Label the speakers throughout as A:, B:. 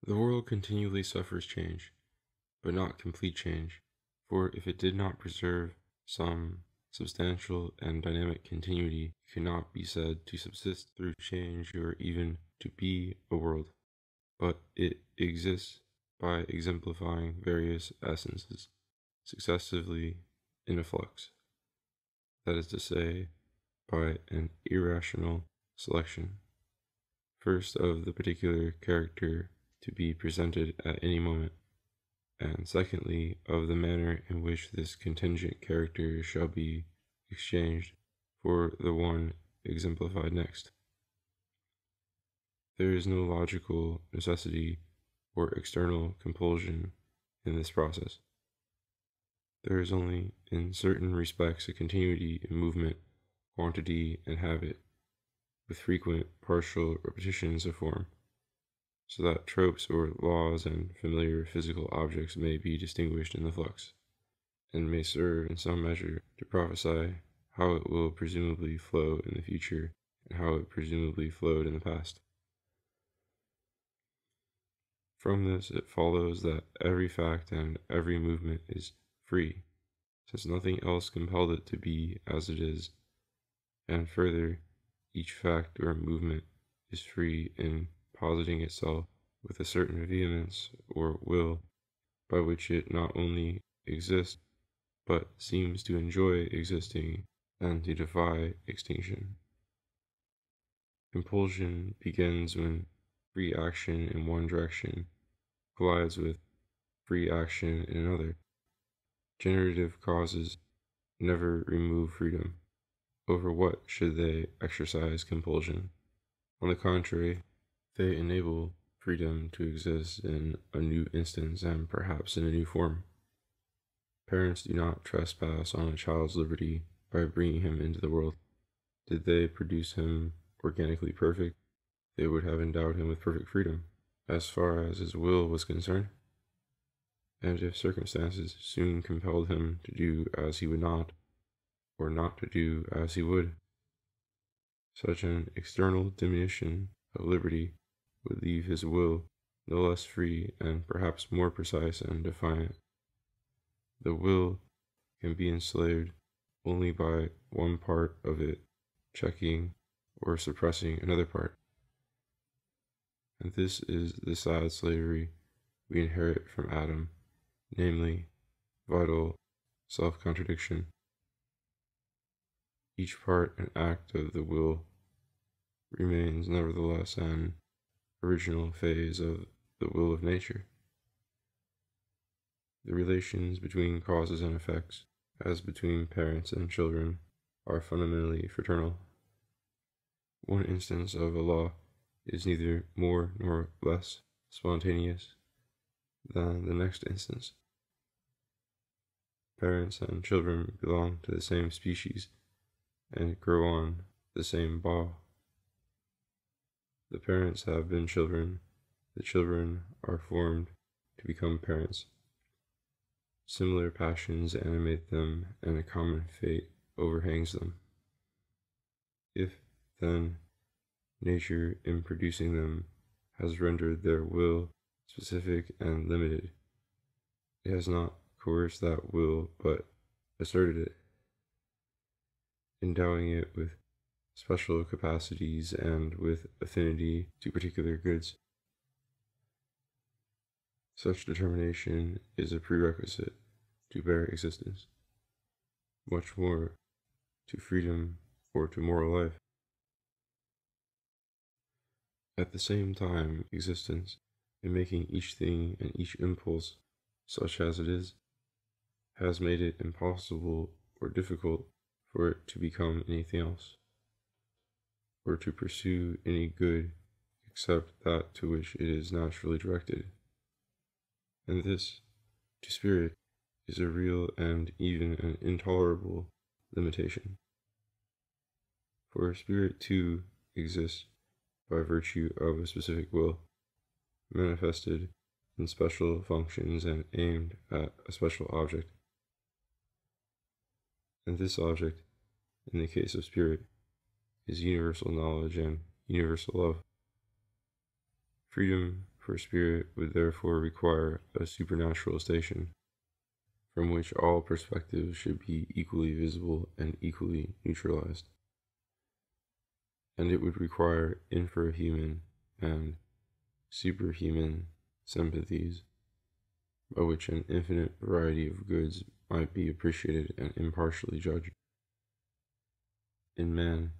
A: The world continually suffers change, but not complete change, for if it did not preserve some substantial and dynamic continuity, it cannot be said to subsist through change or even to be a world, but it exists by exemplifying various essences, successively in a flux, that is to say, by an irrational selection, first of the particular character to be presented at any moment, and secondly, of the manner in which this contingent character shall be exchanged for the one exemplified next. There is no logical necessity or external compulsion in this process. There is only, in certain respects, a continuity in movement, quantity, and habit, with frequent partial repetitions of form, so that tropes or laws and familiar physical objects may be distinguished in the flux, and may serve in some measure to prophesy how it will presumably flow in the future and how it presumably flowed in the past. From this it follows that every fact and every movement is free, since nothing else compelled it to be as it is, and further, each fact or movement is free in positing itself with a certain vehemence or will, by which it not only exists, but seems to enjoy existing and to defy extinction. Compulsion begins when free action in one direction collides with free action in another. Generative causes never remove freedom. Over what should they exercise compulsion? On the contrary, they enable freedom to exist in a new instance and perhaps in a new form. Parents do not trespass on a child's liberty by bringing him into the world. Did they produce him organically perfect, they would have endowed him with perfect freedom, as far as his will was concerned. And if circumstances soon compelled him to do as he would not, or not to do as he would, such an external diminution of liberty would leave his will no less free and perhaps more precise and defiant. The will can be enslaved only by one part of it checking or suppressing another part. And this is the sad slavery we inherit from Adam, namely, vital self-contradiction. Each part and act of the will remains nevertheless an original phase of the will of nature. The relations between causes and effects, as between parents and children, are fundamentally fraternal. One instance of a law is neither more nor less spontaneous than the next instance. Parents and children belong to the same species and grow on the same bough. The parents have been children, the children are formed to become parents. Similar passions animate them, and a common fate overhangs them. If, then, nature, in producing them, has rendered their will specific and limited, it has not coerced that will, but asserted it, endowing it with special capacities and with affinity to particular goods. Such determination is a prerequisite to bare existence, much more to freedom or to moral life. At the same time, existence, in making each thing and each impulse such as it is, has made it impossible or difficult for it to become anything else, or to pursue any good except that to which it is naturally directed. And this, to spirit, is a real and even an intolerable limitation. For spirit too exists by virtue of a specific will, manifested in special functions and aimed at a special object. And this object, in the case of spirit, is universal knowledge and universal love. Freedom for spirit would therefore require a supernatural station, from which all perspectives should be equally visible and equally neutralized. And it would require infrahuman and superhuman sympathies, by which an infinite variety of goods might be appreciated and impartially judged. In man,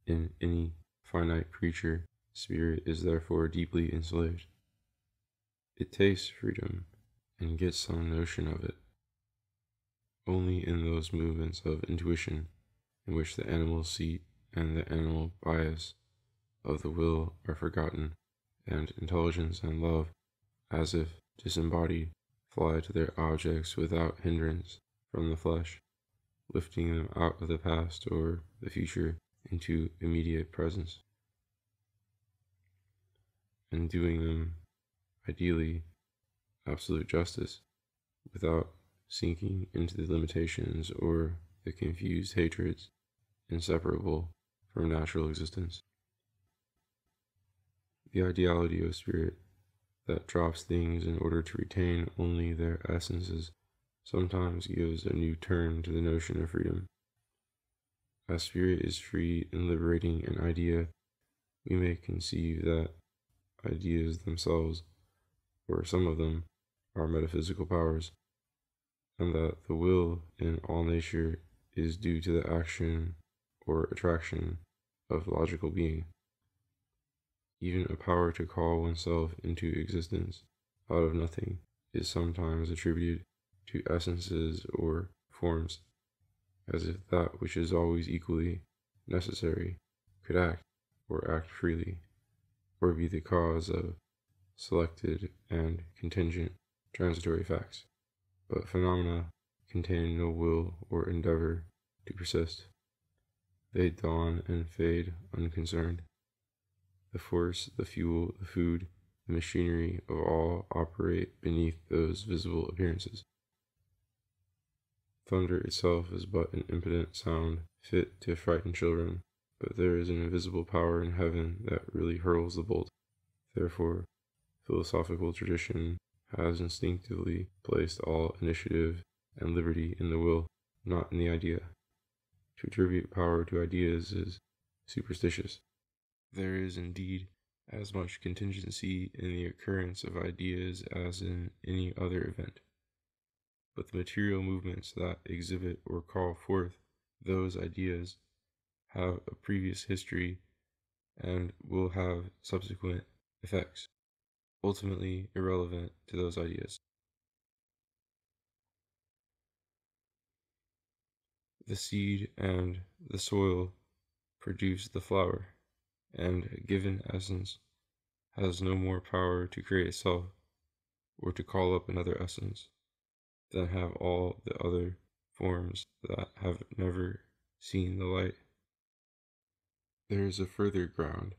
A: in any finite creature, spirit is therefore deeply enslaved. It tastes freedom and gets some notion of it only in those movements of intuition in which the animal seat and the animal bias of the will are forgotten, and intelligence and love, as if disembodied, fly to their objects without hindrance from the flesh, lifting them out of the past or the future into immediate presence, and doing them, ideally, absolute justice, without sinking into the limitations or the confused hatreds inseparable from natural existence. The ideality of spirit that drops things in order to retain only their essences sometimes gives a new turn to the notion of freedom. As spirit is free in liberating an idea, we may conceive that ideas themselves, or some of them, are metaphysical powers, and that the will in all nature is due to the action or attraction of logical being. Even a power to call oneself into existence out of nothing is sometimes attributed to essences or forms, as if that which is always equally necessary could act, or act freely, or be the cause of selected and contingent transitory facts. But phenomena contain no will or endeavor to persist. They dawn and fade unconcerned. The force, the fuel, the food, the machinery of all operate beneath those visible appearances. Thunder itself is but an impotent sound, fit to frighten children, but there is an invisible power in heaven that really hurls the bolt. Therefore, philosophical tradition has instinctively placed all initiative and liberty in the will, not in the idea. To attribute power to ideas is superstitious. There is indeed as much contingency in the occurrence of ideas as in any other event. But the material movements that exhibit or call forth those ideas have a previous history and will have subsequent effects, ultimately irrelevant to those ideas. The seed and the soil produce the flower, and a given essence has no more power to create itself or to call up another essence than have all the other forms that have never seen the light. There is a further ground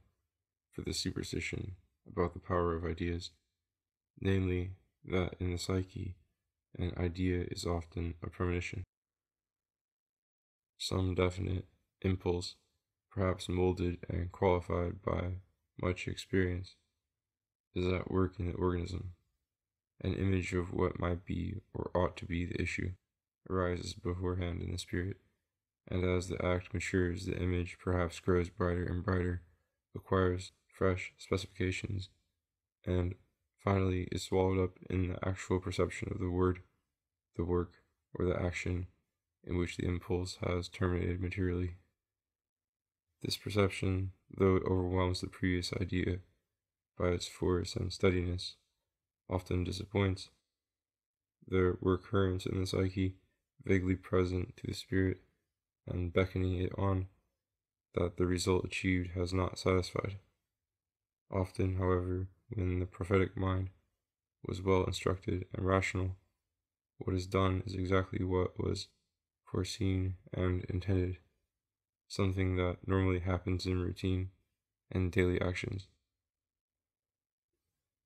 A: for the superstition about the power of ideas, namely that in the psyche an idea is often a premonition. Some definite impulse, perhaps molded and qualified by much experience, is at work in the organism. An image of what might be or ought to be the issue arises beforehand in the spirit, and as the act matures, the image perhaps grows brighter and brighter, acquires fresh specifications, and finally is swallowed up in the actual perception of the word, the work, or the action in which the impulse has terminated materially. This perception, though it overwhelms the previous idea by its force and steadiness, often disappoints. There were currents in the psyche, vaguely present to the spirit and beckoning it on, that the result achieved has not satisfied. Often, however, when the prophetic mind was well instructed and rational, what is done is exactly what was foreseen and intended, something that normally happens in routine and daily actions.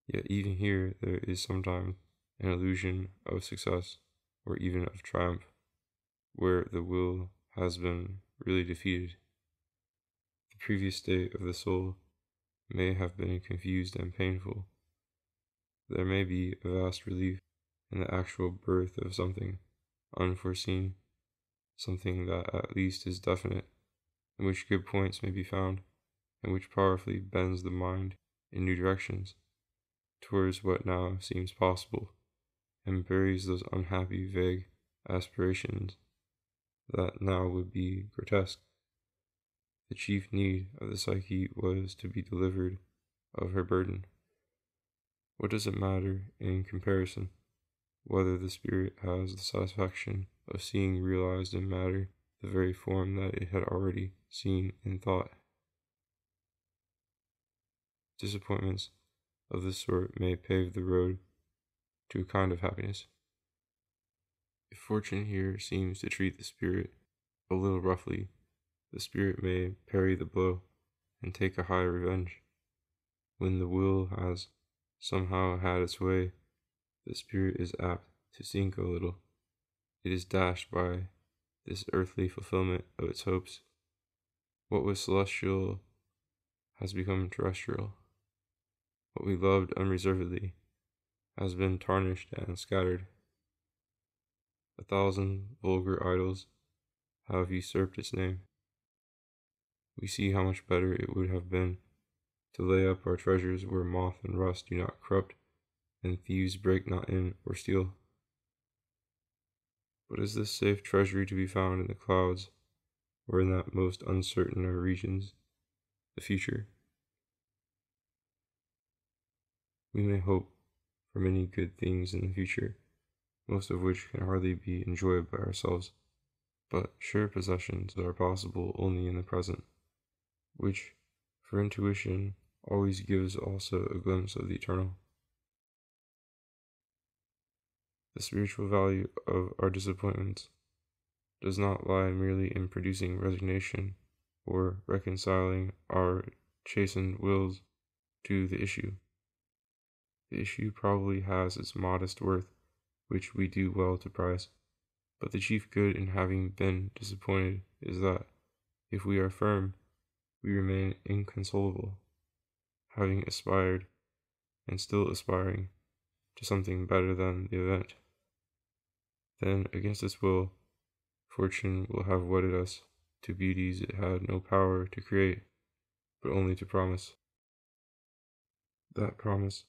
A: Yet even here there is sometimes an illusion of success or even of triumph, where the will has been really defeated. The previous state of the soul may have been confused and painful, there may be a vast relief in the actual birth of something unforeseen, something that at least is definite, in which good points may be found, and which powerfully bends the mind in new directions towards what now seems possible, and buries those unhappy, vague aspirations that now would be grotesque. The chief need of the psyche was to be delivered of her burden. What does it matter, in comparison, whether the spirit has the satisfaction of seeing realized in matter the very form that it had already seen in thought? Disappointments of this sort may pave the road to a kind of happiness. If fortune here seems to treat the spirit a little roughly, the spirit may parry the blow and take a high revenge. When the will has somehow had its way, the spirit is apt to sink a little. It is dashed by this earthly fulfillment of its hopes. What was celestial has become terrestrial. What we loved unreservedly has been tarnished and scattered. 1,000 vulgar idols have usurped its name. We see how much better it would have been to lay up our treasures where moth and rust do not corrupt, and thieves break not in or steal. But is this safe treasury to be found in the clouds, or in that most uncertain of regions, the future? We may hope for many good things in the future, most of which can hardly be enjoyed by ourselves, but sure possessions are possible only in the present, which, for intuition, always gives also a glimpse of the eternal. The spiritual value of our disappointments does not lie merely in producing resignation or reconciling our chastened wills to the issue. The issue probably has its modest worth, which we do well to prize, but the chief good in having been disappointed is that, if we are firm, we remain inconsolable, having aspired, and still aspiring, to something better than the event. Then, against its will, fortune will have wedded us to beauties it had no power to create, but only to promise. That promise,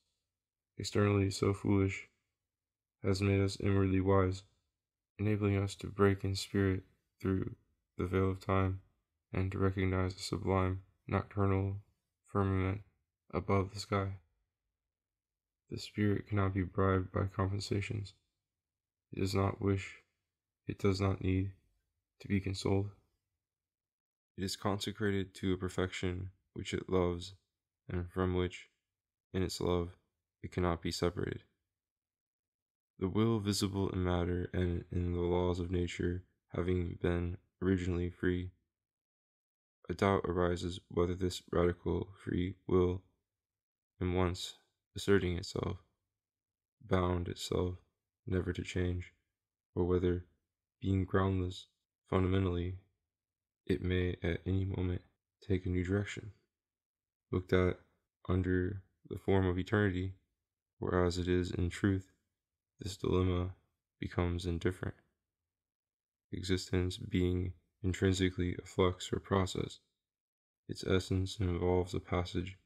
A: externally so foolish, has made us inwardly wise, enabling us to break in spirit through the veil of time, and to recognize a sublime nocturnal firmament above the sky. The spirit cannot be bribed by compensations. It does not wish, it does not need, to be consoled. It is consecrated to a perfection which it loves, and from which, in its love, it cannot be separated. The will visible in matter and in the laws of nature having been originally free, a doubt arises whether this radical free will, in once asserting itself, bound itself never to change, or whether, being groundless fundamentally, it may at any moment take a new direction. Looked at under the form of eternity, whereas it is in truth, this dilemma becomes indifferent. Existence being intrinsically a flux or process, its essence involves a passage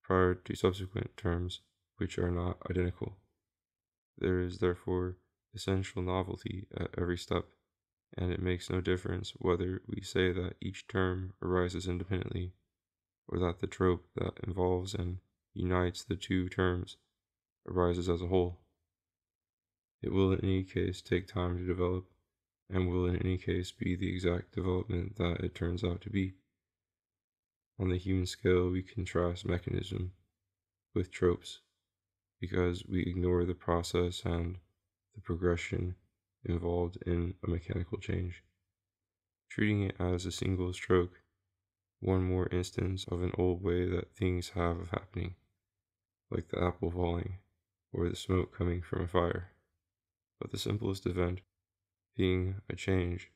A: prior to subsequent terms which are not identical. There is therefore essential novelty at every step, and it makes no difference whether we say that each term arises independently, or that the trope that involves and unites the two terms arises as a whole. It will in any case take time to develop, and will in any case be the exact development that it turns out to be. On the human scale, we contrast mechanism with tropes, because we ignore the process and the progression involved in a mechanical change, treating it as a single stroke, one more instance of an old way that things have of happening, like the apple falling, or the smoke coming from a fire. But the simplest event, being a change,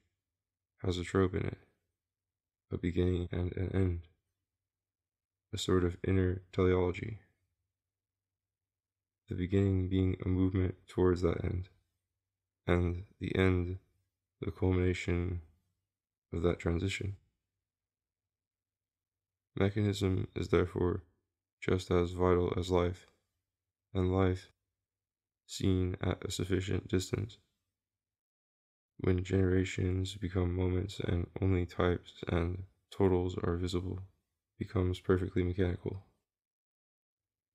A: has a trope in it, a beginning and an end, a sort of inner teleology. the beginning being a movement towards that end, and the end the culmination of that transition. Mechanism is therefore just as vital as life, and life seen at a sufficient distance. When generations become moments and only types and totals are visible, becomes perfectly mechanical.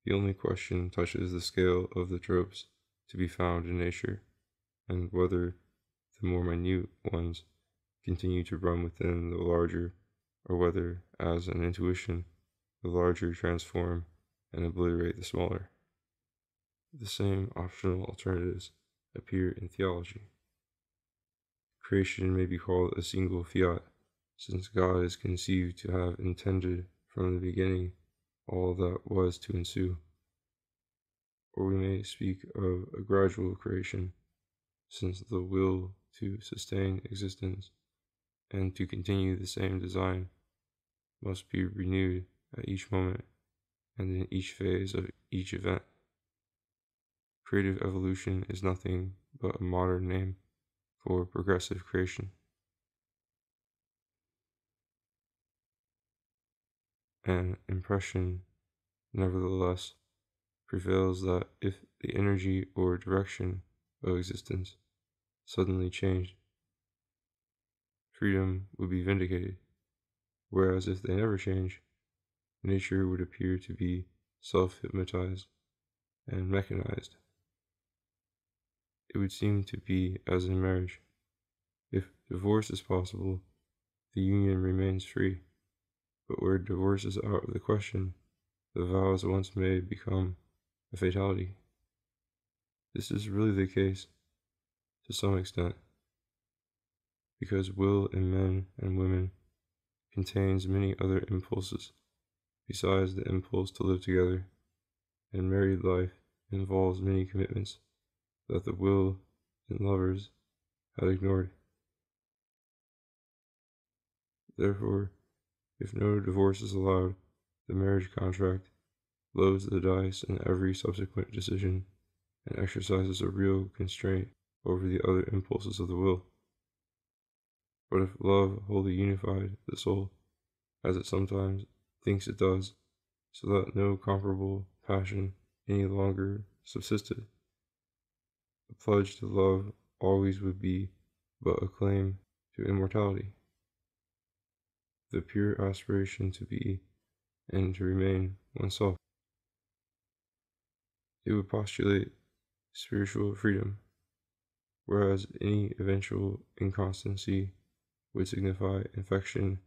A: The only question touches the scale of the tropes to be found in nature, and whether the more minute ones continue to run within the larger, or whether, as an intuition, the larger transform and obliterate the smaller. The same optional alternatives appear in theology. Creation may be called a single fiat, since God is conceived to have intended from the beginning all that was to ensue. Or we may speak of a gradual creation, since the will to sustain existence and to continue the same design must be renewed at each moment and in each phase of each event. Creative evolution is nothing but a modern name for progressive creation. An impression, nevertheless, prevails that if the energy or direction of existence suddenly changed, freedom would be vindicated, whereas if they never change, nature would appear to be self-hypnotized and mechanized. It would seem to be as in marriage. If divorce is possible, the union remains free, but where divorce is out of the question, the vows once made become a fatality. This is really the case, to some extent, because will in men and women contains many other impulses besides the impulse to live together, and married life involves many commitments that the will in lovers had ignored. Therefore, if no divorce is allowed, the marriage contract loads the dice in every subsequent decision and exercises a real constraint over the other impulses of the will. But if love wholly unified the soul, as it sometimes thinks it does, so that no comparable passion any longer subsisted, a pledge to love always would be but a claim to immortality. The pure aspiration to be and to remain oneself. It would postulate spiritual freedom, whereas any eventual inconstancy would signify infection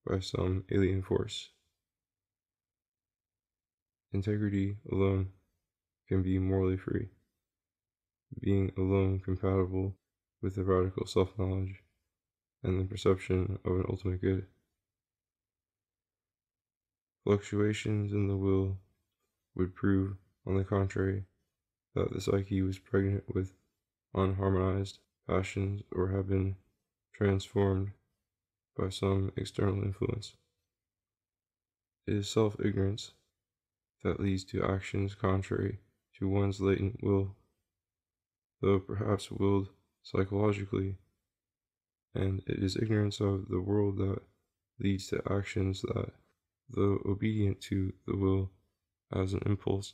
A: by some alien force. Integrity alone can be morally free, being alone compatible with the radical self-knowledge and the perception of an ultimate good. Fluctuations in the will would prove, on the contrary, that the psyche was pregnant with unharmonized passions or have been transformed by some external influence. It is self-ignorance that leads to actions contrary to one's latent will, though perhaps willed psychologically, and it is ignorance of the world that leads to actions that, though obedient to the will as an impulse,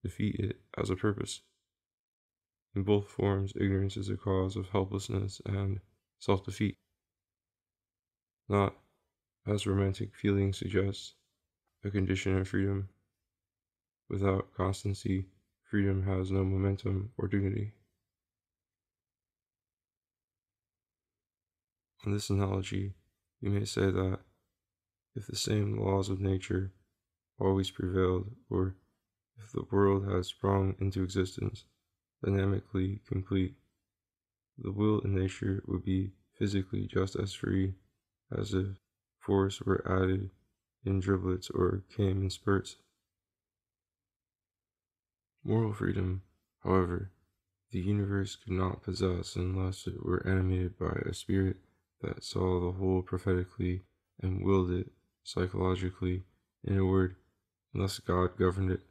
A: defeat it as a purpose. In both forms, ignorance is a cause of helplessness and self-defeat. Not, as romantic feeling suggests, a condition of freedom. Without constancy, freedom has no momentum or dignity. On this analogy, we may say that if the same laws of nature always prevailed, or if the world had sprung into existence, dynamically complete, the will in nature would be physically just as free as if force were added in driblets or came in spurts. Moral freedom, however, the universe could not possess unless it were animated by a spirit that saw the whole prophetically and willed it psychologically, in a word, unless God governed it.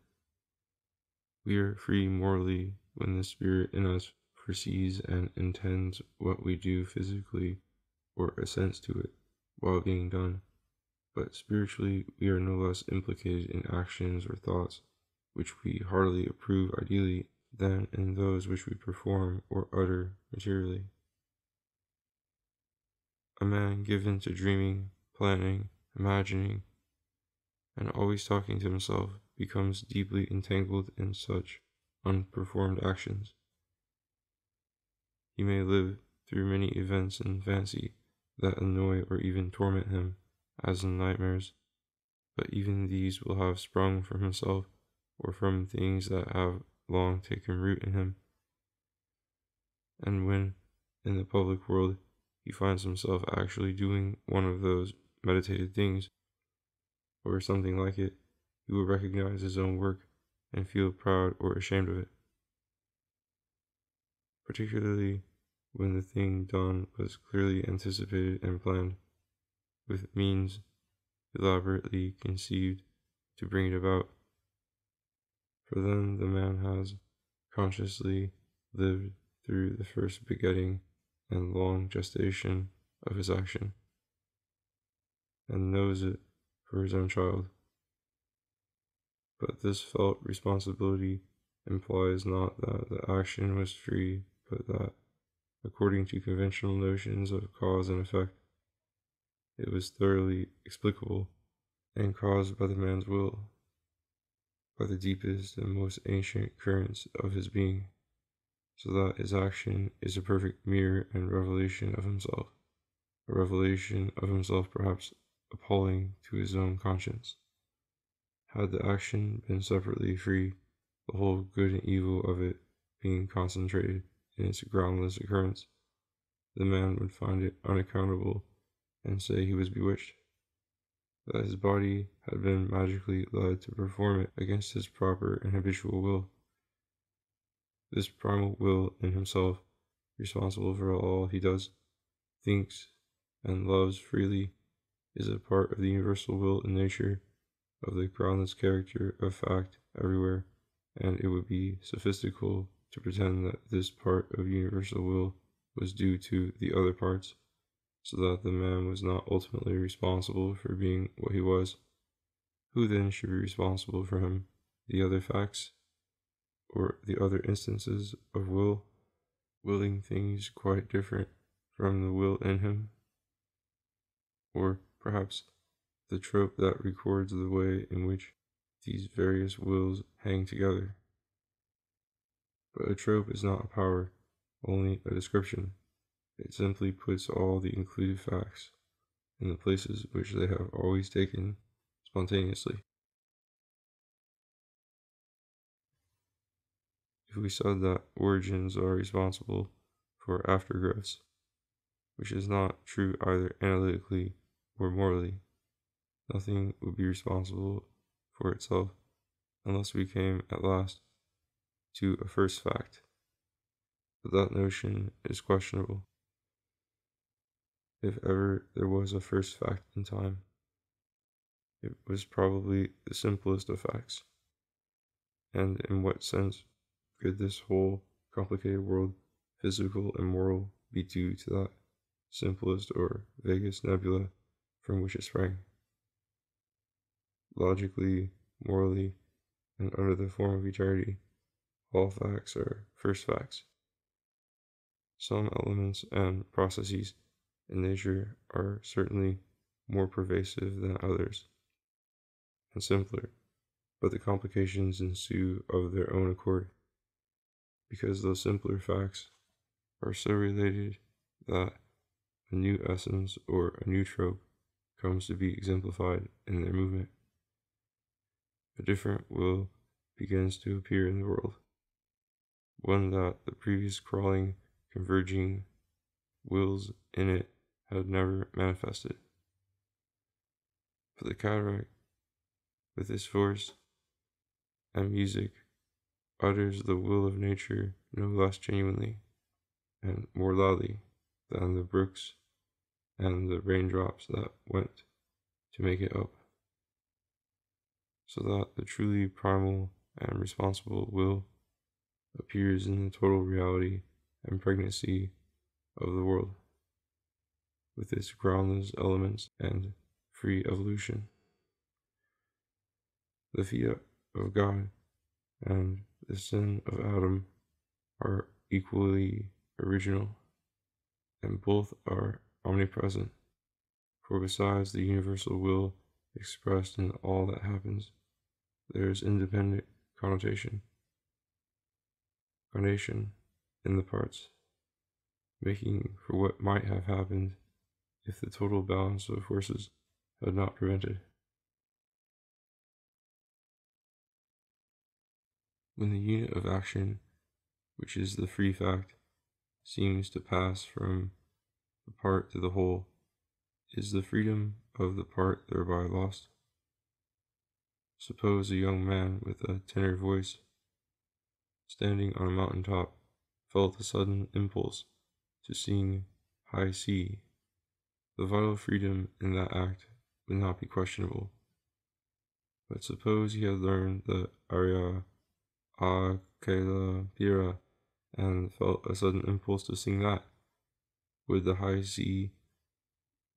A: We are free morally when the spirit in us foresees and intends what we do physically or assents to it while being done. But spiritually, we are no less implicated in actions or thoughts which we heartily approve ideally than in those which we perform or utter materially. A man given to dreaming, planning, imagining, and always talking to himself becomes deeply entangled in such unperformed actions. He may live through many events in fancy that annoy or even torment him, as in nightmares, but even these will have sprung from himself or from things that have long taken root in him. And when, in the public world, he finds himself actually doing one of those meditated things, or something like it, he will recognize his own work and feel proud or ashamed of it, particularly when the thing done was clearly anticipated and planned, with means elaborately conceived to bring it about. For then the man has consciously lived through the first begetting and long gestation of his action, and knows it for his own child. But this felt responsibility implies not that the action was free, but that, according to conventional notions of cause and effect, it was thoroughly explicable and caused by the man's will, by the deepest and most ancient currents of his being, so that his action is a perfect mirror and revelation of himself, a revelation of himself perhaps appalling to his own conscience. Had the action been separately free, the whole good and evil of it being concentrated in its groundless occurrence, the man would find it unaccountable and say he was bewitched, that his body had been magically led to perform it against his proper and habitual will. This primal will in himself, responsible for all he does, thinks, and loves freely, is a part of the universal will in nature, of the groundless character of fact everywhere, and it would be sophistical to pretend that this part of universal will was due to the other parts, so that the man was not ultimately responsible for being what he was. Who then should be responsible for him? The other facts, or the other instances of will, willing things quite different from the will in him? Or perhaps the trope that records the way in which these various wills hang together? But a trope is not a power, only a description. It simply puts all the included facts in the places which they have always taken spontaneously. If we said that origins are responsible for aftergrowths, which is not true either analytically or morally, nothing would be responsible for itself unless we came at last to a first fact. But that notion is questionable. If ever there was a first fact in time, it was probably the simplest of facts. And in what sense could this whole complicated world, physical and moral, be due to that simplest or vaguest nebula from which it sprang? Logically, morally, and under the form of eternity, all facts are first facts. Some elements and processes in nature are certainly more pervasive than others, and simpler, but the complications ensue of their own accord, because those simpler facts are so related that a new essence or a new trope comes to be exemplified in their movement. A different will begins to appear in the world, one that the previous crawling, converging wills in it had never manifested. For the cataract, with its force and music, utters the will of nature no less genuinely and more loudly than the brooks and the raindrops that went to make it up, so that the truly primal and responsible will appears in the total reality and pregnancy of the world, with its groundless elements and free evolution. The fiat of God and the sin of Adam are equally original, and both are omnipresent, for besides the universal will expressed in all that happens, there is independent connotation in the parts, making for what might have happened if the total balance of forces had not prevented. When the unit of action, which is the free fact, seems to pass from the part to the whole, is the freedom of the part thereby lost? Suppose a young man with a tenor voice, standing on a mountain top, felt a sudden impulse to sing high C. The vital freedom in that act would not be questionable. But suppose he had learned the aria A Caela Pira and felt a sudden impulse to sing that. Would the high C,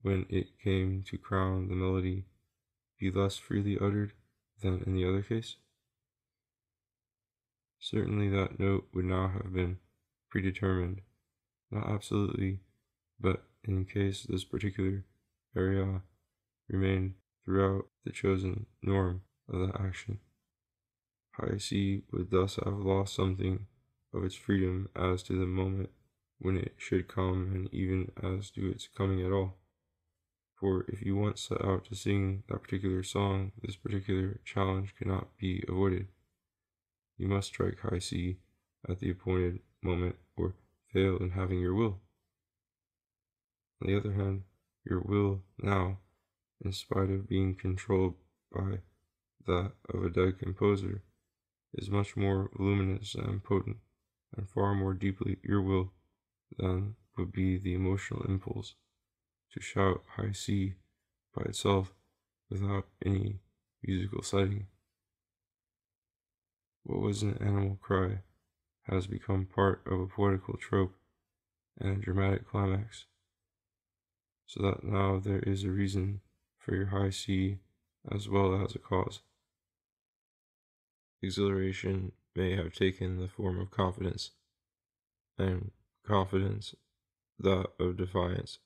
A: when it came to crown the melody, be less freely uttered than in the other case? Certainly that note would now have been predetermined, not absolutely, but in case this particular aria remained throughout the chosen norm of that action. High C would thus have lost something of its freedom as to the moment when it should come, and even as to its coming at all. For if you once set out to sing that particular song, this particular challenge cannot be avoided. You must strike high C at the appointed moment, or fail in having your will. On the other hand, your will now, in spite of being controlled by that of a dead composer, is much more voluminous and potent, and far more deeply your will than would be the emotional impulse to shout high C by itself without any musical setting. What was an animal cry has become part of a poetical trope and a dramatic climax, so that now there is a reason for your high C as well as a cause. Exhilaration may have taken the form of confidence, and confidence that of defiance,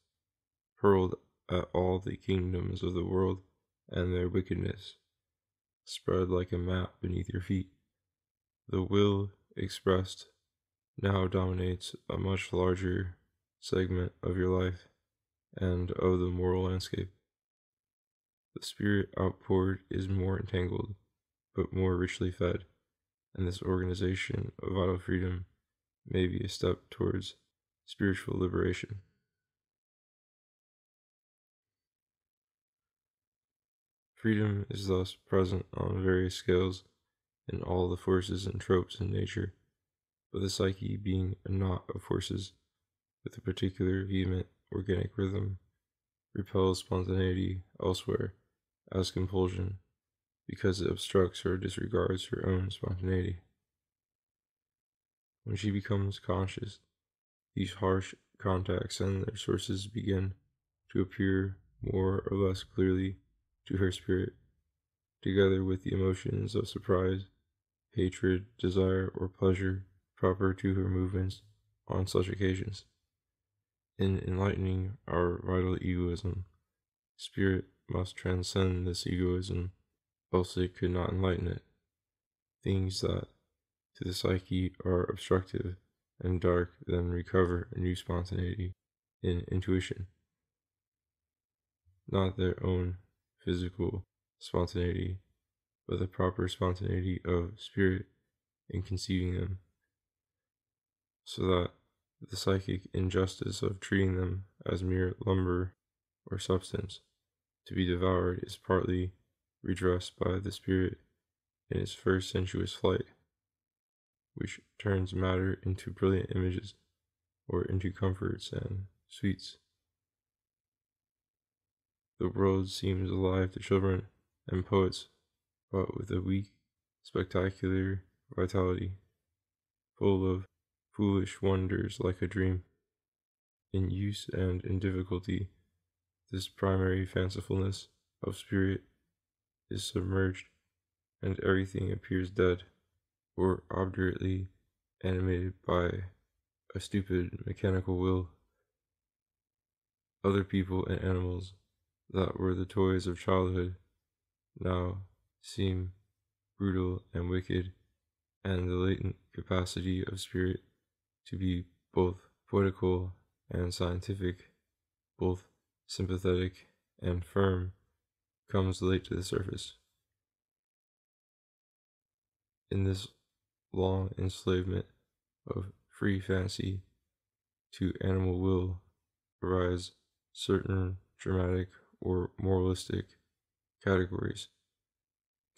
A: hurled at all the kingdoms of the world and their wickedness, spread like a map beneath your feet. The will expressed now dominates a much larger segment of your life and of the moral landscape. The spirit outpoured is more entangled, but more richly fed, and this organization of vital freedom may be a step towards spiritual liberation. Freedom is thus present on various scales in all the forces and tropes in nature, but the psyche, being a knot of forces with a particular vehement organic rhythm, repels spontaneity elsewhere as compulsion, because it obstructs or disregards her own spontaneity. When she becomes conscious, these harsh contacts and their sources begin to appear more or less clearly to her spirit, together with the emotions of surprise, hatred, desire, or pleasure proper to her movements on such occasions. In enlightening our vital egoism, spirit must transcend this egoism, else it could not enlighten it. Things that to the psyche are obstructive and dark then recover a new spontaneity in intuition, not their own physical spontaneity, but the proper spontaneity of spirit in conceiving them, so that the psychic injustice of treating them as mere lumber or substance to be devoured is partly redressed by the spirit in its first sensuous flight, which turns matter into brilliant images or into comforts and sweets. The world seems alive to children and poets, but with a weak spectacular vitality, full of foolish wonders like a dream. In use and in difficulty, this primary fancifulness of spirit is submerged, and everything appears dead, or obdurately animated by a stupid mechanical will. Other people and animals that were the toys of childhood now seem brutal and wicked, and the latent capacity of spirit to be both poetical and scientific, both sympathetic and firm, comes late to the surface. In this long enslavement of free fancy to animal will arise certain dramatic or moralistic categories: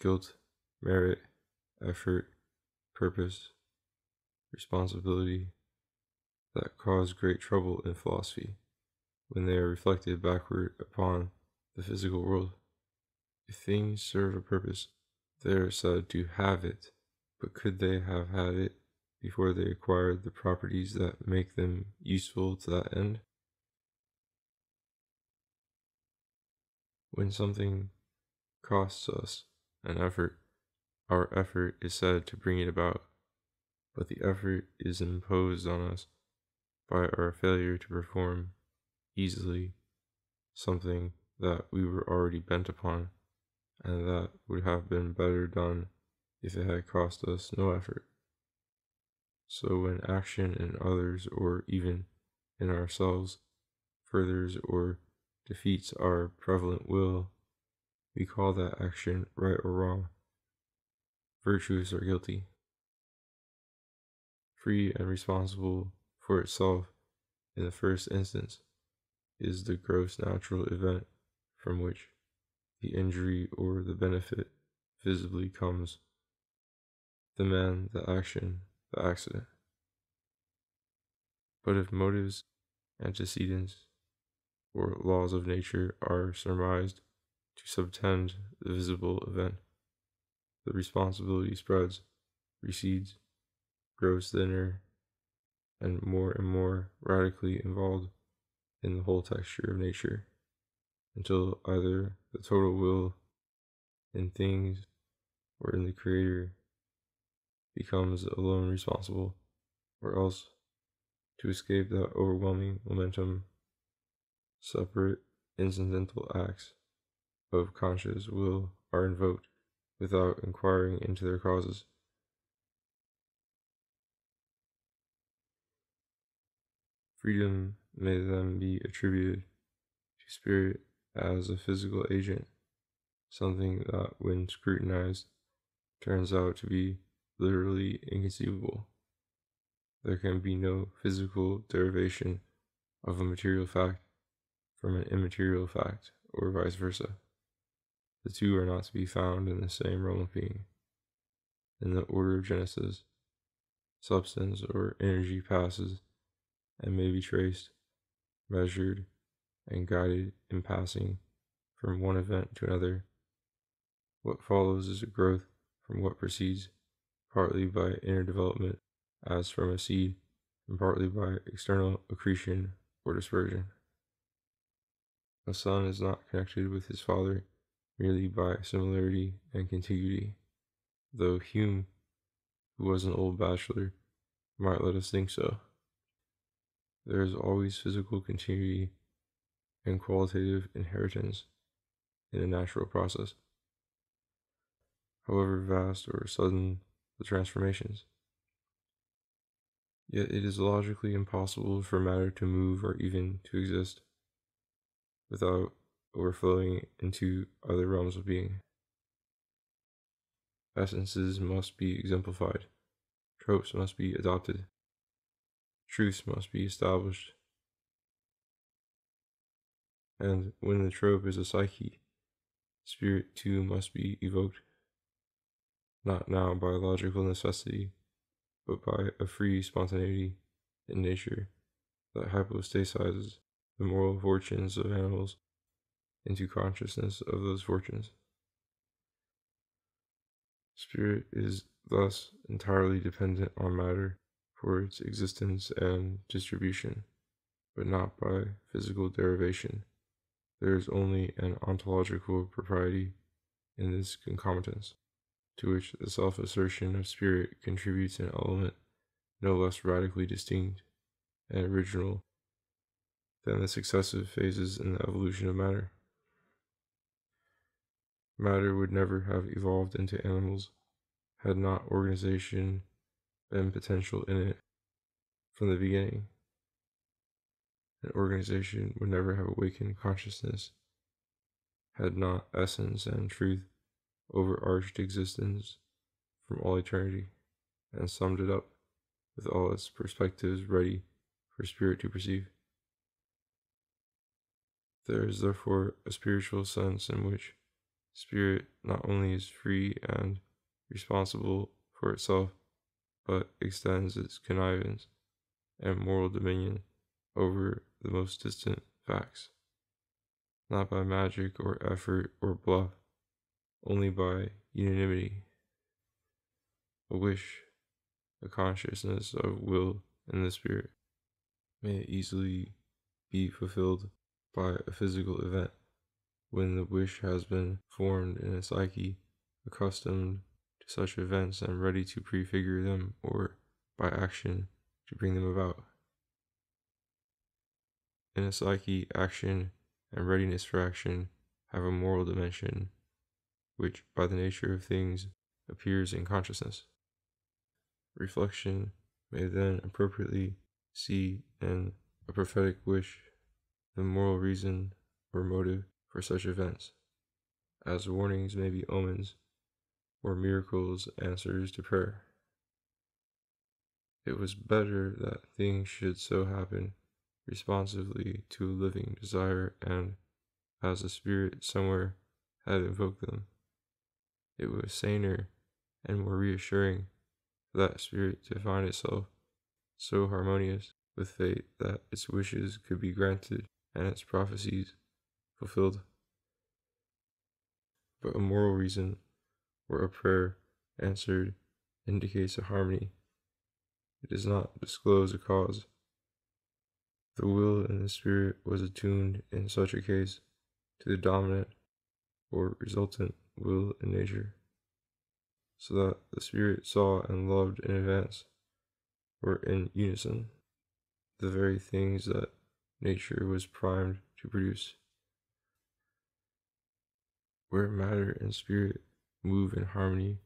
A: guilt, merit, effort, purpose, responsibility, that cause great trouble in philosophy when they are reflected backward upon the physical world. If things serve a purpose, they are said to have it, but could they have had it before they acquired the properties that make them useful to that end? When something costs us an effort, our effort is said to bring it about, but the effort is imposed on us by our failure to perform easily something that we were already bent upon, and that would have been better done if it had cost us no effort. So when action in others, or even in ourselves, furthers or defeats our prevalent will, we call that action right or wrong, virtuous or guilty, free and responsible for itself in the first instance, is the gross natural event from which the injury or the benefit visibly comes, the man, the action, the accident. But if motives, antecedents, or laws of nature are surmised to subtend the visible event, the responsibility spreads, recedes, grows thinner, and more radically involved in the whole texture of nature, until either the total will in things or in the Creator becomes alone responsible, or else, to escape that overwhelming momentum, separate incidental acts of conscious will are invoked without inquiring into their causes. Freedom may then be attributed to spirit as a physical agent, something that, when scrutinized, turns out to be literally inconceivable. There can be no physical derivation of a material fact from an immaterial fact, or vice versa. The two are not to be found in the same realm of being. In the order of Genesis, substance or energy passes and may be traced, measured, and guided in passing from one event to another. What follows is a growth from what precedes, partly by inner development, as from a seed, and partly by external accretion or dispersion. A son is not connected with his father merely by similarity and contiguity, though Hume, who was an old bachelor, might let us think so. There is always physical continuity and qualitative inheritance in a natural process, however vast or sudden the transformations. Yet it is logically impossible for matter to move or even to exist without overflowing into other realms of being. Essences must be exemplified, tropes must be adopted, truths must be established. And when the trope is a psyche, spirit too must be evoked, not now by logical necessity, but by a free spontaneity in nature that hypostasizes the moral fortunes of animals into consciousness of those fortunes. Spirit is thus entirely dependent on matter for its existence and distribution, but not by physical derivation. There is only an ontological propriety in this concomitance, to which the self-assertion of spirit contributes an element no less radically distinct and original than the successive phases in the evolution of matter. Matter would never have evolved into animals had not organization been potential in it from the beginning. An organization would never have awakened consciousness had not essence and truth overarched existence from all eternity and summed it up with all its perspectives ready for spirit to perceive. There is therefore a spiritual sense in which spirit not only is free and responsible for itself, but extends its connivance and moral dominion over the most distant facts, not by magic or effort or bluff, only by unanimity, a wish, a consciousness of will in the spirit, may easily be fulfilled by a physical event when the wish has been formed in a psyche accustomed to such events and ready to prefigure them or by action to bring them about. In a psyche, action and readiness for action have a moral dimension which by the nature of things appears in consciousness. Reflection may then appropriately see in a prophetic wish the moral reason or motive for such events, as warnings may be omens or miracles answers to prayer. It was better that things should so happen responsively to a living desire and as the spirit somewhere had invoked them. It was saner and more reassuring for that spirit to find itself so harmonious with fate that its wishes could be granted and its prophecies fulfilled. But a moral reason or a prayer answered indicates a harmony. It does not disclose a cause. The will in the spirit was attuned in such a case to the dominant or resultant will in nature, so that the spirit saw and loved in advance, or in unison, the very things that nature was primed to produce. Where matter and spirit move in harmony,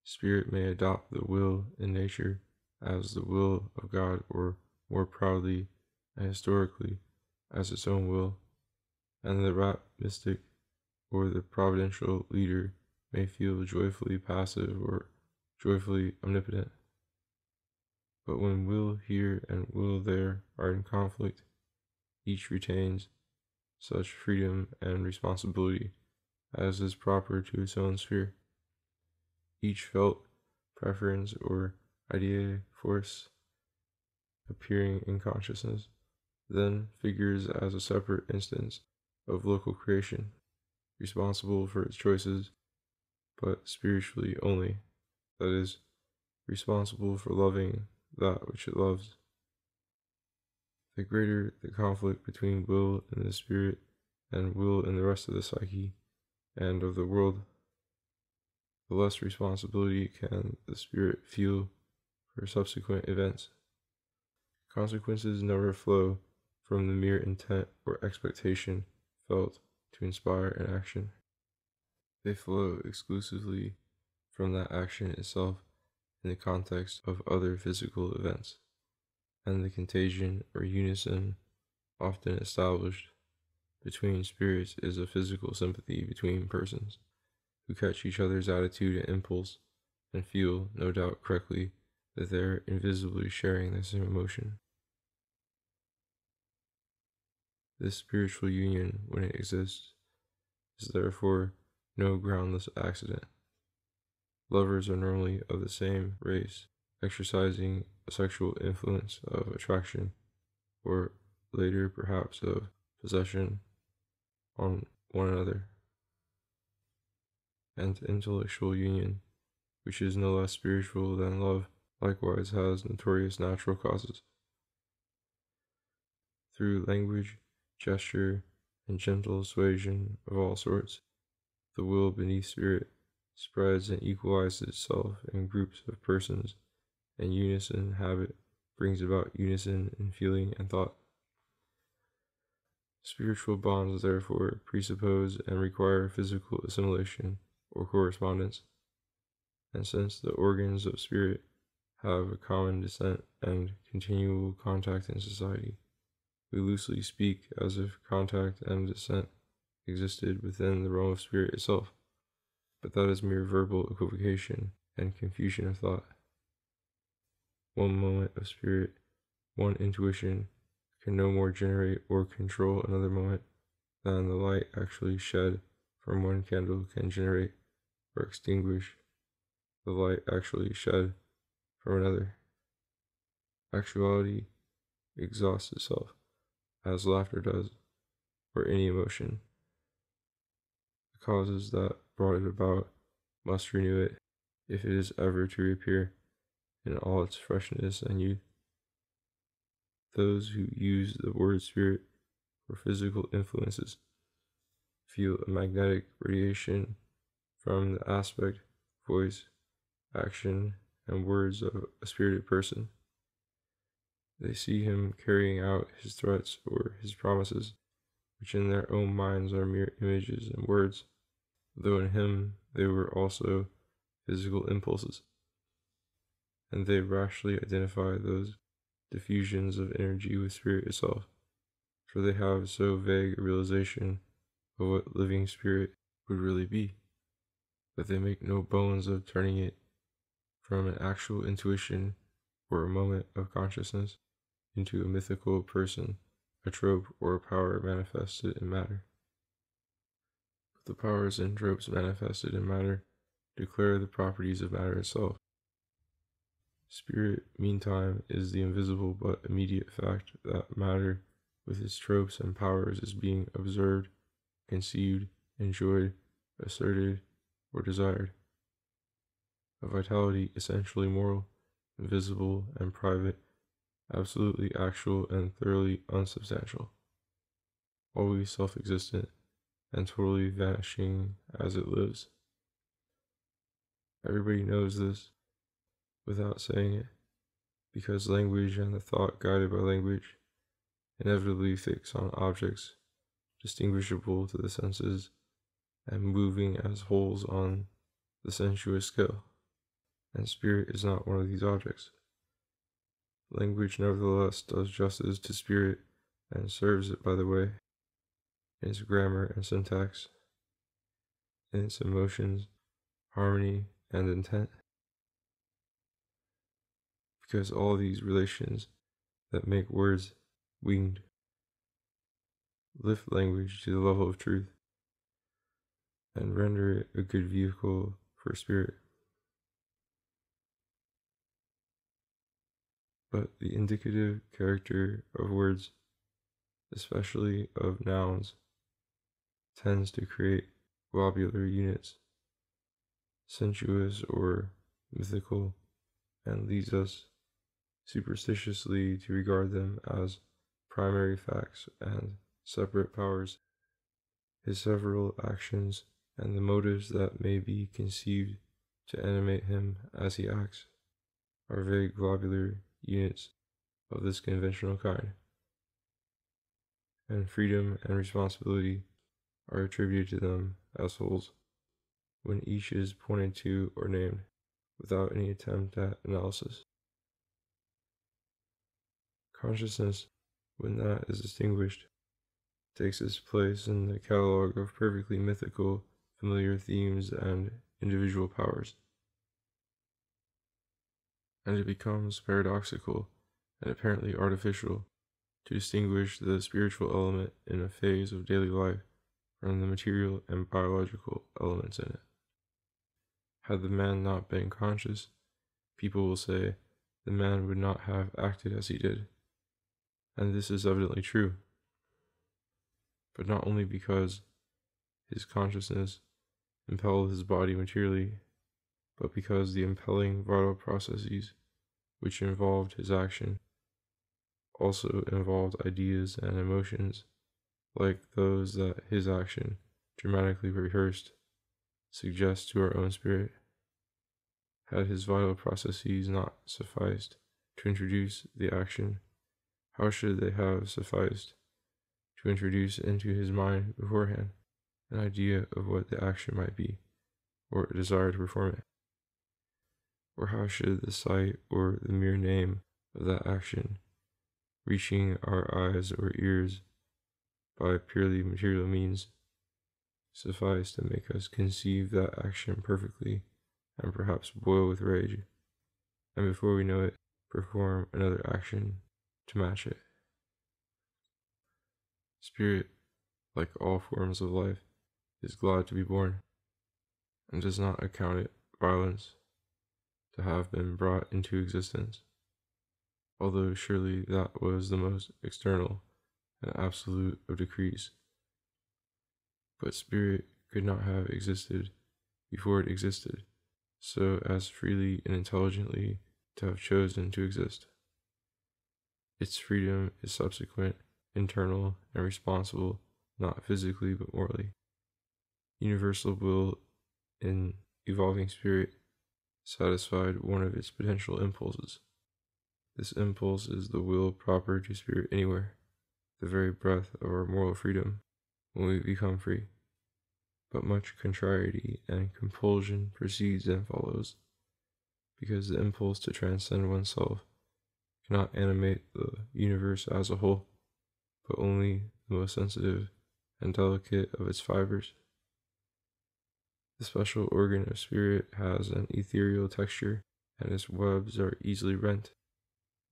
A: spirit may adopt the will in nature as the will of God, or more proudly and historically as its own will, and the rapt mystic or the providential leader may feel joyfully passive or joyfully omnipotent. But when will here and will there are in conflict, each retains such freedom and responsibility as is proper to its own sphere. Each felt preference or idea force appearing in consciousness then figures as a separate instance of local creation, responsible for its choices, but spiritually only, that is, responsible for loving that which it loves. The greater the conflict between will in the spirit and will in the rest of the psyche and of the world, the less responsibility can the spirit feel for subsequent events. Consequences never flow from the mere intent or expectation felt to inspire an action. They flow exclusively from that action itself in the context of other physical events, and the contagion or unison often established between spirits is a physical sympathy between persons who catch each other's attitude and impulse and feel, no doubt correctly, that they are invisibly sharing the same emotion. This spiritual union, when it exists, is therefore no groundless accident. Lovers are normally of the same race, exercising a sexual influence of attraction, or later perhaps of possession, on one another. And intellectual union which is no less spiritual than love, likewise has notorious natural causes. Through language, gesture, and gentle suasion of all sorts, the will beneath spirit spreads and equalizes itself in groups of persons, and unison habit brings about unison in feeling and thought. Spiritual bonds therefore presuppose and require physical assimilation or correspondence, and since the organs of spirit have a common descent and continual contact in society, we loosely speak as if contact and descent existed within the realm of spirit itself, but that is mere verbal equivocation and confusion of thought. One moment of spirit, one intuition, can no more generate or control another moment than the light actually shed from one candle can generate or extinguish the light actually shed from another. Actuality exhausts itself, as laughter does, or any emotion. The causes that brought it about must renew it, if it is ever to reappear in all its freshness and youth. Those who use the word spirit for physical influences feel a magnetic radiation from the aspect, voice, action, and words of a spirited person. They see him carrying out his threats or his promises, which in their own minds are mere images and words, though in him they were also physical impulses, and they rashly identify those diffusions of energy with spirit itself, for they have so vague a realization of what living spirit would really be, that they make no bones of turning it from an actual intuition or a moment of consciousness into a mythical person, a trope, or a power manifested in matter. But the powers and tropes manifested in matter declare the properties of matter itself. Spirit, meantime, is the invisible but immediate fact that matter, with its tropes and powers, is being observed, conceived, enjoyed, asserted, or desired. A vitality essentially moral, invisible and private, absolutely actual and thoroughly unsubstantial, always self-existent and totally vanishing as it lives. Everybody knows this without saying it, because language and the thought guided by language inevitably fix on objects distinguishable to the senses and moving as wholes on the sensuous scale, and spirit is not one of these objects. Language nevertheless does justice to spirit and serves it by the way, in its grammar and syntax, in its emotions, harmony, and intent, because all these relations that make words winged lift language to the level of truth and render it a good vehicle for spirit. But the indicative character of words, especially of nouns, tends to create globular units, sensuous or mythical, and leads us superstitiously to regard them as primary facts and separate powers. His several actions and the motives that may be conceived to animate him as he acts are vague globular units of this conventional kind, and freedom and responsibility are attributed to them as wholes, when each is pointed to or named, without any attempt at analysis. Consciousness, when that is distinguished, takes its place in the catalogue of perfectly mythical, familiar themes and individual powers, and it becomes paradoxical and apparently artificial to distinguish the spiritual element in a phase of daily life from the material and biological elements in it. Had the man not been conscious, people will say the man would not have acted as he did, and this is evidently true, but not only because his consciousness impelled his body materially, but because the impelling vital processes which involved his action also involved ideas and emotions like those that his action, dramatically rehearsed, suggests to our own spirit. Had his vital processes not sufficed to introduce the action, how should they have sufficed to introduce into his mind beforehand an idea of what the action might be, or a desire to perform it? Or how should the sight or the mere name of that action, reaching our eyes or ears by purely material means, suffice to make us conceive that action perfectly and perhaps boil with rage, and before we know it, perform another action to match it? Spirit, like all forms of life, is glad to be born, and does not account it violence to have been brought into existence, although surely that was the most external and absolute of decrees. But spirit could not have existed before it existed, so as freely and intelligently to have chosen to exist. Its freedom is subsequent, internal, and responsible, not physically but morally. Universal will in evolving spirit satisfied one of its potential impulses. This impulse is the will proper to spirit anywhere, the very breath of our moral freedom when we become free. But much contrariety and compulsion precedes and follows, because the impulse to transcend oneself cannot animate the universe as a whole, but only the most sensitive and delicate of its fibers. The special organ of spirit has an ethereal texture, and its webs are easily rent,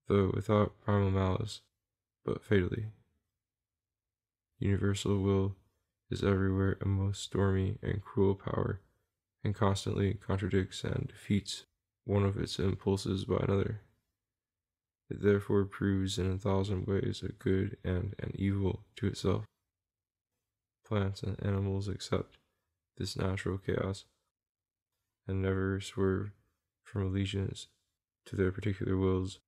A: though without primal malice, but fatally. Universal will is everywhere a most stormy and cruel power, and constantly contradicts and defeats one of its impulses by another. It therefore proves in 1,000 ways a good and an evil to itself. Plants and animals accept this natural chaos, and never swerve from allegiance to their particular wills.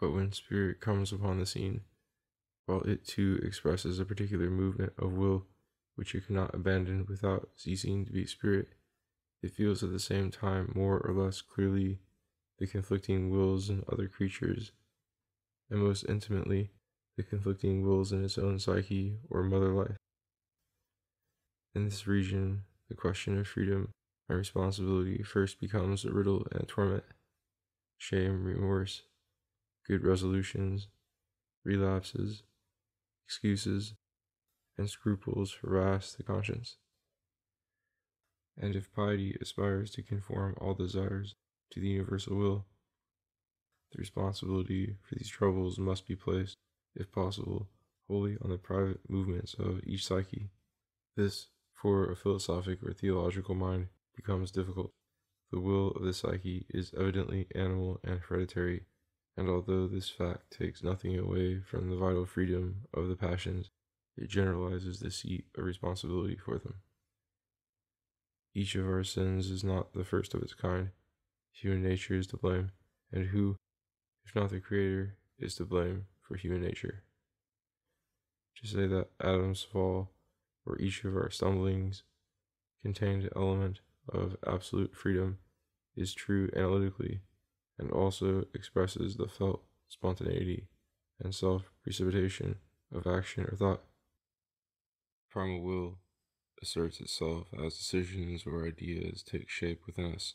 A: But when spirit comes upon the scene, while it too expresses a particular movement of will which it cannot abandon without ceasing to be spirit, it feels at the same time more or less clearly the conflicting wills in other creatures, and most intimately the conflicting wills in its own psyche or mother life. In this region, the question of freedom and responsibility first becomes a riddle and a torment. Shame, remorse, good resolutions, relapses, excuses, and scruples harass the conscience. And if piety aspires to conform all desires to the universal will, the responsibility for these troubles must be placed, if possible, wholly on the private movements of each psyche. This, for a philosophic or theological mind, becomes difficult. The will of the psyche is evidently animal and hereditary, and although this fact takes nothing away from the vital freedom of the passions, it generalizes the seat of responsibility for them. Each of our sins is not the first of its kind. Human nature is to blame, and who, if not the Creator, is to blame for human nature? To say that Adam's fall, or each of our stumblings, contained an element of absolute freedom is true analytically, and also expresses the felt spontaneity and self-precipitation of action or thought. Primal will asserts itself as decisions or ideas take shape within us,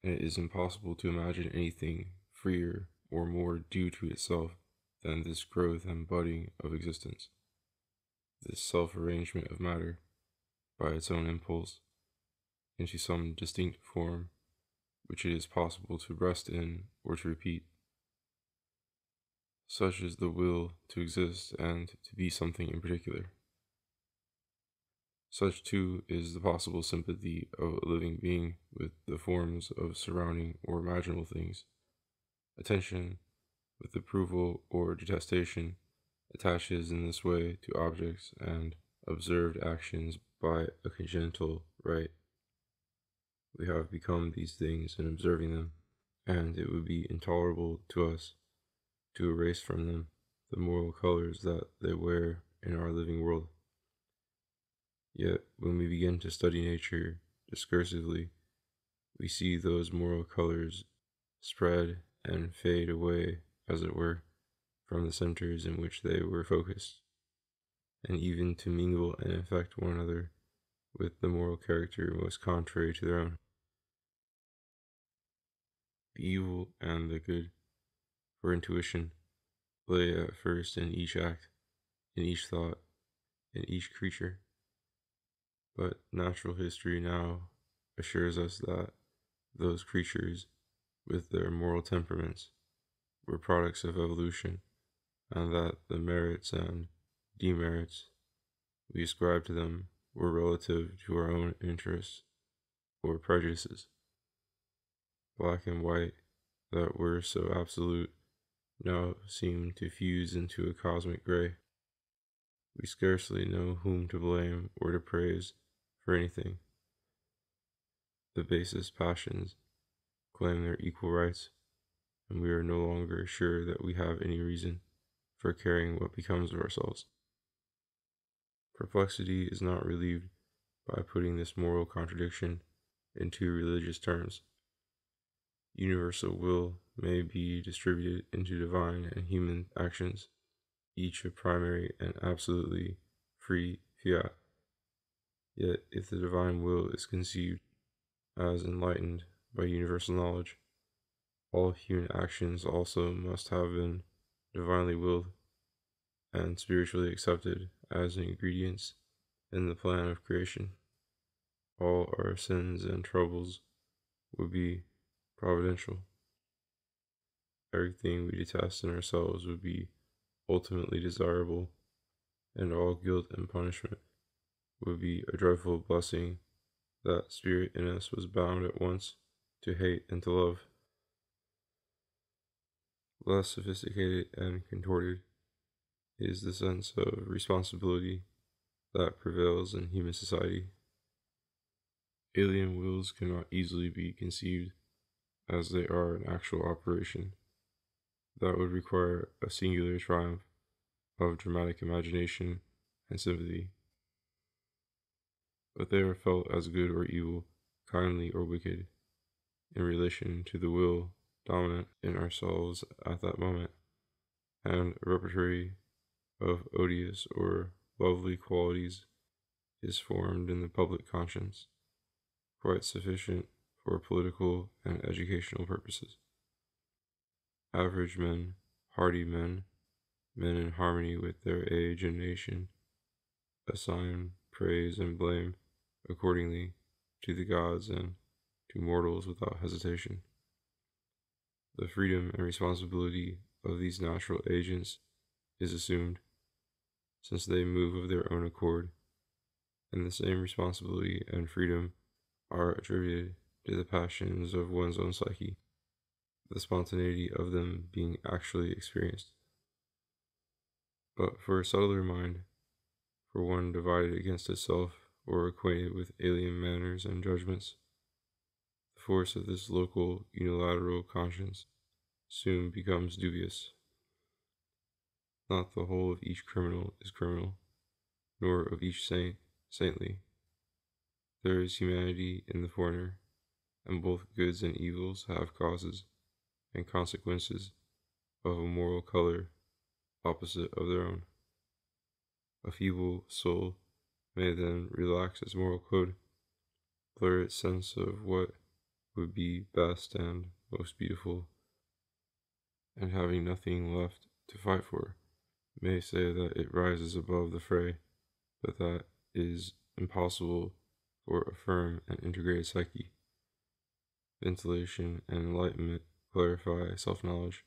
A: and it is impossible to imagine anything freer or more due to itself than this growth and budding of existence, this self-arrangement of matter, by its own impulse, into some distinct form, which it is possible to rest in or to repeat. Such is the will to exist and to be something in particular. Such, too, is the possible sympathy of a living being with the forms of surrounding or imaginable things. Attention, with approval or detestation, attaches in this way to objects and observed actions by a congenital right. We have become these things in observing them, and it would be intolerable to us to erase from them the moral colors that they wear in our living world. Yet, when we begin to study nature discursively, we see those moral colors spread and fade away, as it were, from the centers in which they were focused, and even to mingle and infect one another with the moral character most contrary to their own. The evil and the good, for intuition, lay at first in each act, in each thought, in each creature. But natural history now assures us that those creatures, with their moral temperaments, were products of evolution, and that the merits and demerits we ascribe to them were relative to our own interests or prejudices. Black and white, that were so absolute, now seem to fuse into a cosmic gray. We scarcely know whom to blame or to praise for anything. The basest passions claim their equal rights, and we are no longer sure that we have any reason for caring what becomes of ourselves. Perplexity is not relieved by putting this moral contradiction into religious terms. Universal will may be distributed into divine and human actions, each a primary and absolutely free fiat. Yet, if the divine will is conceived as enlightened by universal knowledge, all human actions also must have been divinely willed and spiritually accepted as ingredients in the plan of creation. All our sins and troubles would be providential. Everything we detest in ourselves would be ultimately desirable, and all guilt and punishment would be a dreadful blessing that spirit in us was bound at once to hate and to love. Less sophisticated and contorted is the sense of responsibility that prevails in human society. Alien wills cannot easily be conceived as they are in actual operation. That would require a singular triumph of dramatic imagination and sympathy. But they are felt as good or evil, kindly or wicked, in relation to the will dominant in ourselves at that moment, and a repertory of odious or lovely qualities is formed in the public conscience, quite sufficient for political and educational purposes. Average men, hardy men, men in harmony with their age and nation, assign praise and blame accordingly to the gods and to mortals without hesitation. The freedom and responsibility of these natural agents is assumed, since they move of their own accord, and the same responsibility and freedom are attributed to the passions of one's own psyche, the spontaneity of them being actually experienced. But for a subtler mind, for one divided against itself or acquainted with alien manners and judgments, the force of this local unilateral conscience soon becomes dubious. Not the whole of each criminal is criminal, nor of each saint saintly. There is humanity in the foreigner, and both goods and evils have causes and consequences of a moral color opposite of their own. A feeble soul may then relax its moral code, blur its sense of what would be best and most beautiful, and having nothing left to fight for, may say that it rises above the fray, but that is impossible for a firm and integrated psyche. Ventilation and enlightenment clarify self-knowledge,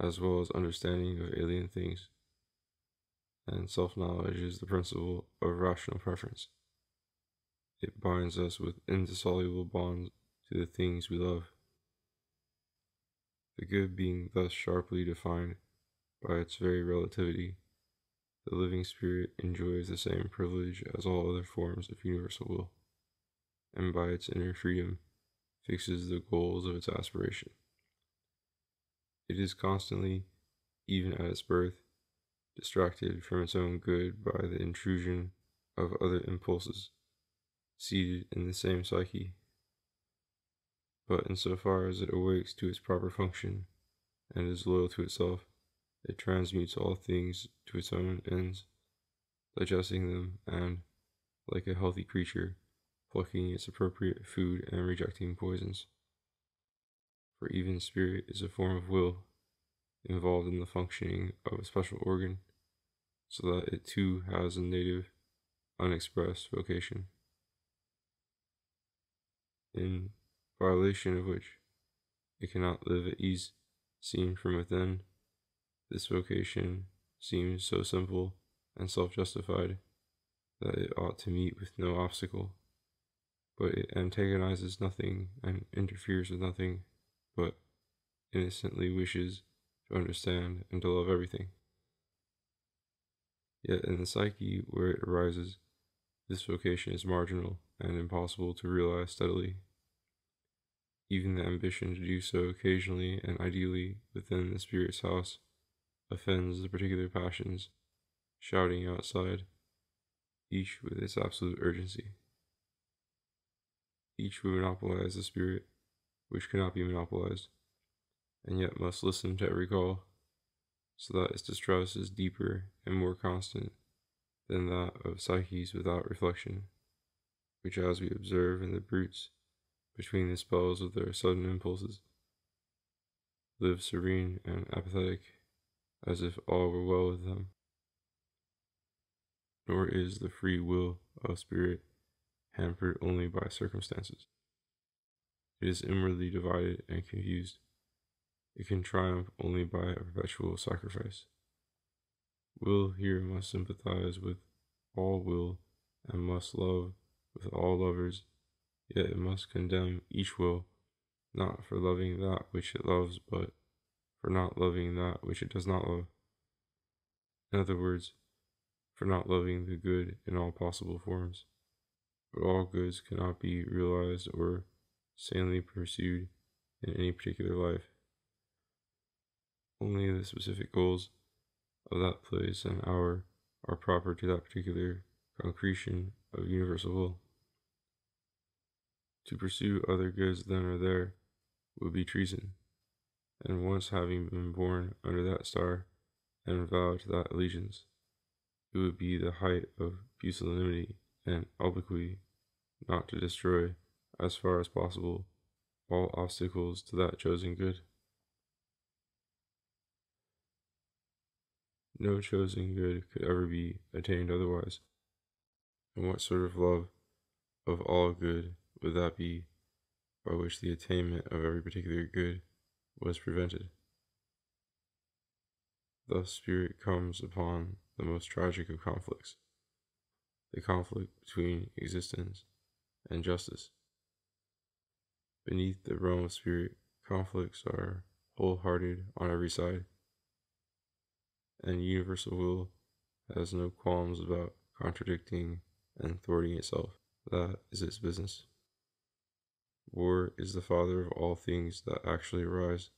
A: as well as understanding of alien things, and self-knowledge is the principle of rational preference. It binds us with indissoluble bonds to the things we love. The good being thus sharply defined by its very relativity, the living spirit enjoys the same privilege as all other forms of universal will, and by its inner freedom fixes the goals of its aspiration. It is constantly, even at its birth, distracted from its own good by the intrusion of other impulses seated in the same psyche. But in so far as it awakes to its proper function and is loyal to itself, it transmutes all things to its own ends, digesting them and, like a healthy creature, plucking its appropriate food and rejecting poisons. For even spirit is a form of will, involved in the functioning of a special organ, so that it too has a native, unexpressed vocation, in violation of which it cannot live at ease. Seen from within, this vocation seems so simple and self-justified that it ought to meet with no obstacle, but it antagonizes nothing and interferes with nothing, but innocently wishes to understand and to love everything. Yet in the psyche where it arises, this vocation is marginal and impossible to realize steadily. Even the ambition to do so occasionally and ideally within the spirit's house offends the particular passions, shouting outside, each with its absolute urgency. Each would monopolize the spirit, which cannot be monopolized, and yet must listen to every call, so that its distrust is deeper and more constant than that of psyches without reflection, which, as we observe in the brutes, between the spells of their sudden impulses, live serene and apathetic, as if all were well with them. Nor is the free will of spirit hampered only by circumstances. It is inwardly divided and confused. It can triumph only by a perpetual sacrifice. Will here must sympathize with all will and must love with all lovers, yet it must condemn each will, not for loving that which it loves, but for not loving that which it does not love. In other words, for not loving the good in all possible forms. But all goods cannot be realized or sanely pursued in any particular life. Only the specific goals of that place and hour are proper to that particular concretion of universal will. To pursue other goods then or there would be treason, and once having been born under that star and vowed to that allegiance, it would be the height of pusillanimity and obliquity not to destroy, as far as possible, all obstacles to that chosen good. No chosen good could ever be attained otherwise. And what sort of love of all good would that be by which the attainment of every particular good was prevented? Thus spirit comes upon the most tragic of conflicts, the conflict between existence and justice. Beneath the realm of spirit, conflicts are wholehearted on every side, and universal will has no qualms about contradicting and thwarting itself. That is its business. War is the father of all things that actually arise,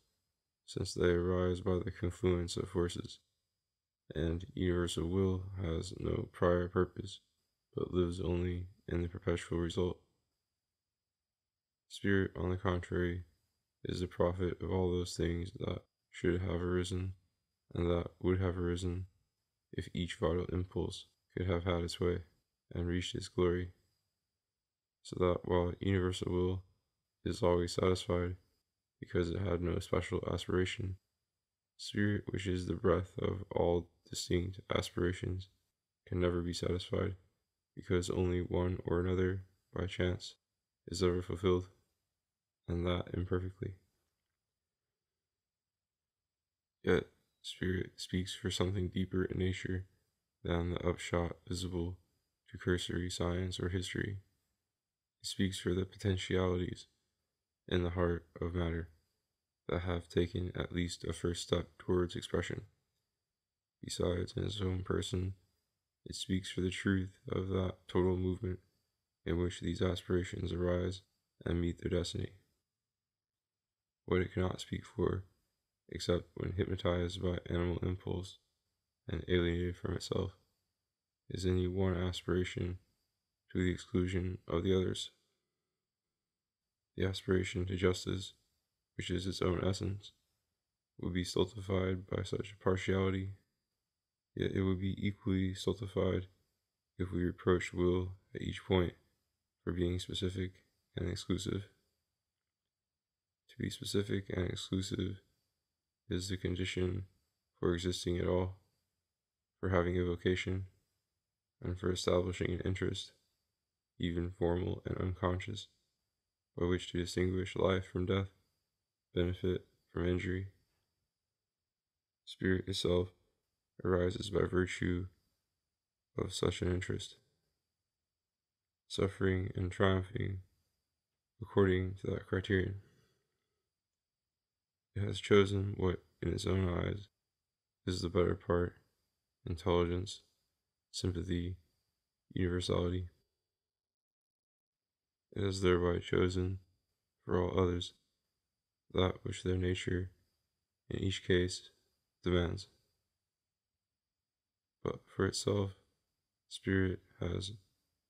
A: since they arise by the confluence of forces, and universal will has no prior purpose, but lives only in the perpetual result. Spirit, on the contrary, is the prophet of all those things that should have arisen, and that would have arisen if each vital impulse could have had its way and reached its glory, so that while universal will is always satisfied because it had no special aspiration, spirit, which is the breath of all distinct aspirations, can never be satisfied because only one or another, by chance, is ever fulfilled, and that imperfectly. Yet spirit speaks for something deeper in nature than the upshot visible to cursory science or history. It speaks for the potentialities in the heart of matter that have taken at least a first step towards expression. Besides, in its own person, it speaks for the truth of that total movement in which these aspirations arise and meet their destiny. what it cannot speak for, except when hypnotized by animal impulse and alienated from itself, is any one aspiration to the exclusion of the others. The aspiration to justice, which is its own essence, would be stultified by such partiality, yet it would be equally stultified if we reproached will at each point for being specific and exclusive. To be specific and exclusive is the condition for existing at all, for having a vocation, and for establishing an interest, even formal and unconscious, by which to distinguish life from death, benefit from injury. Spirit itself arises by virtue of such an interest, suffering and triumphing according to that criterion. It has chosen what, in its own eyes, is the better part: intelligence, sympathy, universality. It has thereby chosen, for all others, that which their nature, in each case, demands. But for itself, Spirit has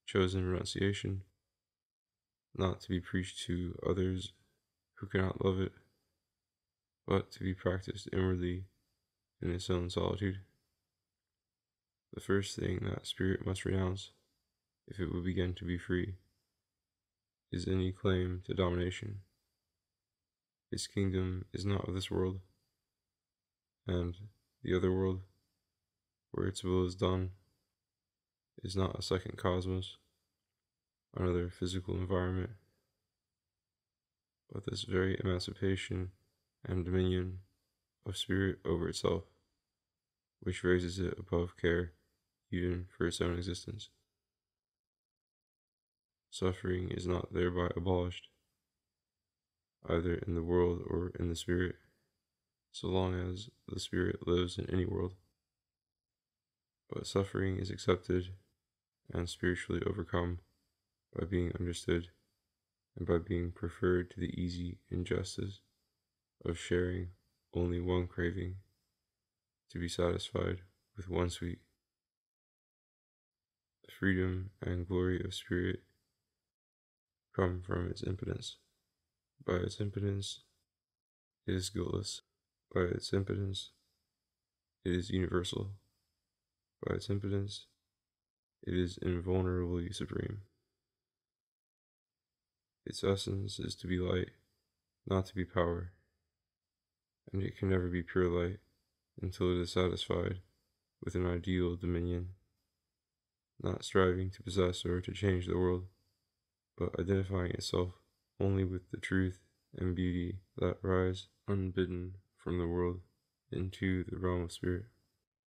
A: chosen renunciation, not to be preached to others who cannot love it, but to be practiced inwardly in its own solitude. The first thing that Spirit must renounce, if it would begin to be free, is any claim to domination. Its kingdom is not of this world, and the other world, where its will is done, is not a second cosmos, another physical environment, but this very emancipation and dominion of Spirit over itself, which raises it above care even for its own existence. Suffering is not thereby abolished, either in the world or in the Spirit, so long as the Spirit lives in any world. But suffering is accepted and spiritually overcome by being understood and by being preferred to the easy injustice of sharing only one craving, to be satisfied with one sweet. The freedom and glory of Spirit come from its impotence. By its impotence, it is guiltless. By its impotence, it is universal. By its impotence, it is invulnerably supreme. Its essence is to be light, not to be power, and it can never be pure light until it is satisfied with an ideal dominion, not striving to possess or to change the world, but identifying itself only with the truth and beauty that rise unbidden from the world into the realm of Spirit.